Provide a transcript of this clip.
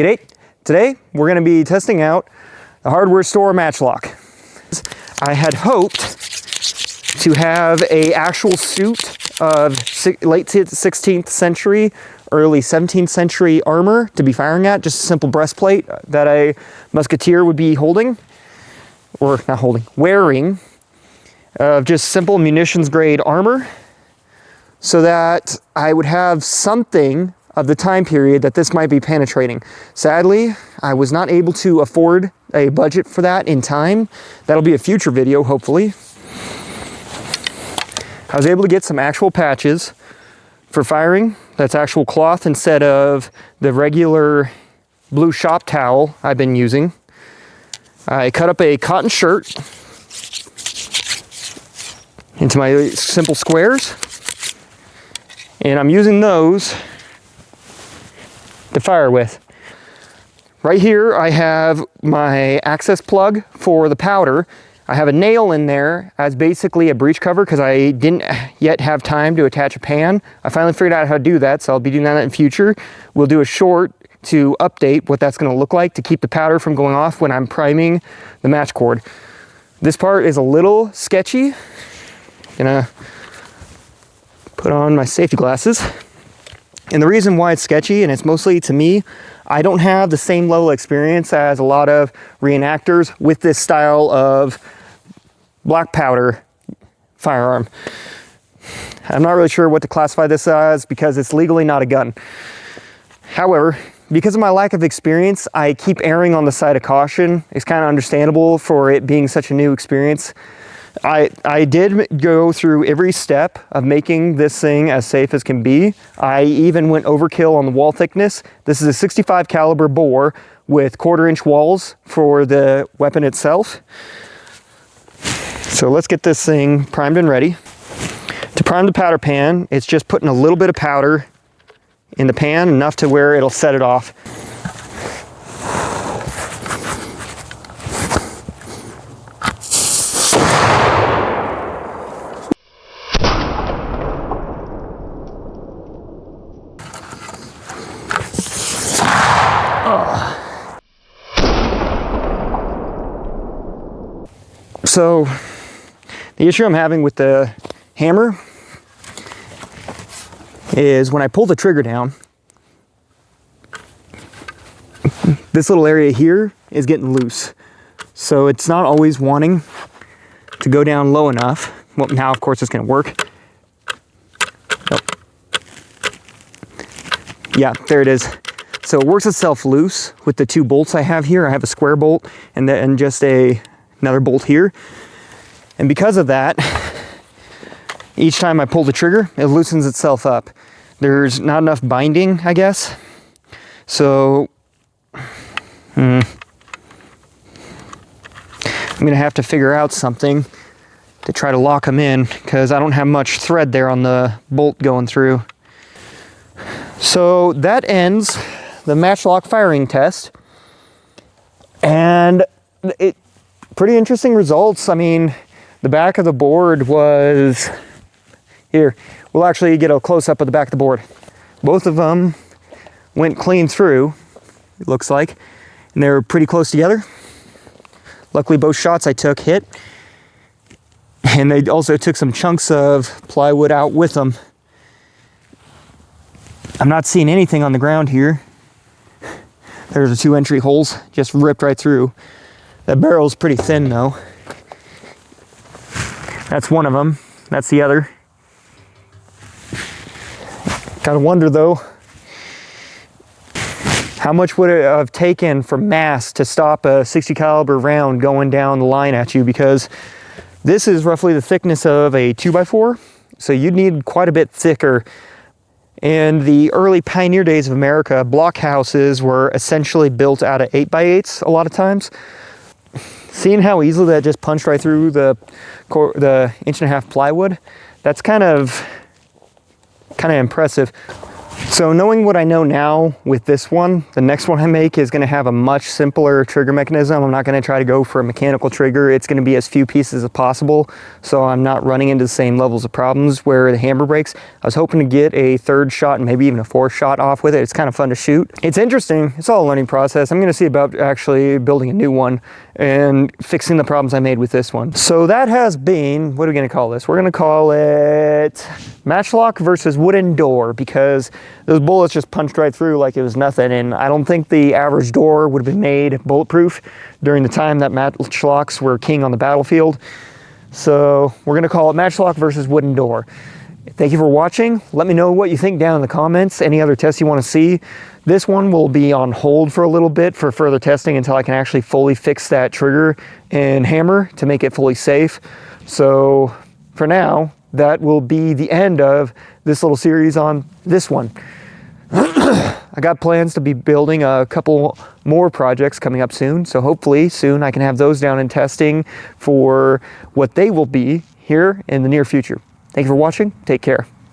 G'day! Today we're going to be testing out the hardware store Matchlock. I had hoped to have a actual suit of late 16th century, early 17th century armor to be firing at, just a simple breastplate that a musketeer would be holding, or not holding, wearing, just simple munitions grade armor, so that I would have something of the time period that this might be penetrating. Sadly, I was not able to afford a budget for that in time. That'll be a future video, hopefully. I was able to get some actual patches for firing. That's actual cloth instead of the regular blue shop towel I've been using. I cut up a cotton shirt into my simple squares, and I'm using those to fire with. Right here I have my access plug for the powder. I have a nail in there as basically a breech cover because I didn't yet have time to attach a pan. I finally figured out how to do that, so I'll be doing that in future. We'll do a short to update what that's going to look like to keep the powder from going off when I'm priming the match cord. This part is a little sketchy. Gonna put on my safety glasses. And the reason why it's sketchy, and it's mostly to me, I don't have the same level of experience as a lot of reenactors with this style of black powder firearm. I'm not really sure what to classify this as because it's legally not a gun. However, because of my lack of experience, I keep erring on the side of caution. It's kind of understandable for it being such a new experience. I did go through every step of making this thing as safe as can be. I even went overkill on the wall thickness. This is a 65 caliber bore with 1/4-inch walls for the weapon itself. So let's get this thing primed and ready. To prime the powder pan, it's just putting a little bit of powder in the pan, enough to where it'll set it off. So the issue I'm having with the hammer is when I pull the trigger down, this little area here is getting loose. So it's not always wanting to go down low enough. Well, now of course it's going to work. Oh. Yeah, there it is. So it works itself loose with the 2 bolts I have here. I have a square bolt and then just another bolt here. And because of that, each time I pull the trigger, it loosens itself up. There's not enough binding, I guess. So, I'm gonna have to figure out something to try to lock them in because I don't have much thread there on the bolt going through. So that ends the Matchlock firing test. And pretty interesting results. I mean, the back of the board was here. We'll actually get a close-up of the back of the board. Both of them went clean through, it looks like, and they were pretty close together. Luckily, both shots I took hit, and they also took some chunks of plywood out with them. I'm not seeing anything on the ground here. There's the 2 entry holes, just ripped right through. That barrel's pretty thin though. That's one of them. That's the other. Gotta wonder though, how much would it have taken for mass to stop a 60 caliber round going down the line at you? Because this is roughly the thickness of a 2x4. So you'd need quite a bit thicker. In the early pioneer days of America, block houses were essentially built out of 8x8s a lot of times. Seeing how easily that just punched right through the 1.5-inch plywood, that's kind of impressive. So knowing what I know now with this one, the next one I make is going to have a much simpler trigger mechanism. I'm not going to try to go for a mechanical trigger. It's going to be as few pieces as possible, so I'm not running into the same levels of problems where the hammer breaks. I was hoping to get a third shot and maybe even a fourth shot off with it. It's kind of fun to shoot. It's interesting. It's all a learning process. I'm going to see about actually building a new one and fixing the problems I made with this one. So that has been, what are we going to call this? We're going to call it Matchlock versus wooden door, because those bullets just punched right through like it was nothing, and I don't think the average door would have been made bulletproof during the time that matchlocks were king on the battlefield. So we're going to call it Matchlock versus wooden door. Thank you for watching. Let me know what you think down in the comments. Any other tests you want to see. This one will be on hold for a little bit for further testing until I can actually fully fix that trigger and hammer to make it fully safe. So for now, that will be the end of this little series on this one. I got plans to be building a couple more projects coming up soon, so hopefully soon I can have those down and testing for what they will be here in the near future. Thank you for watching. Take care.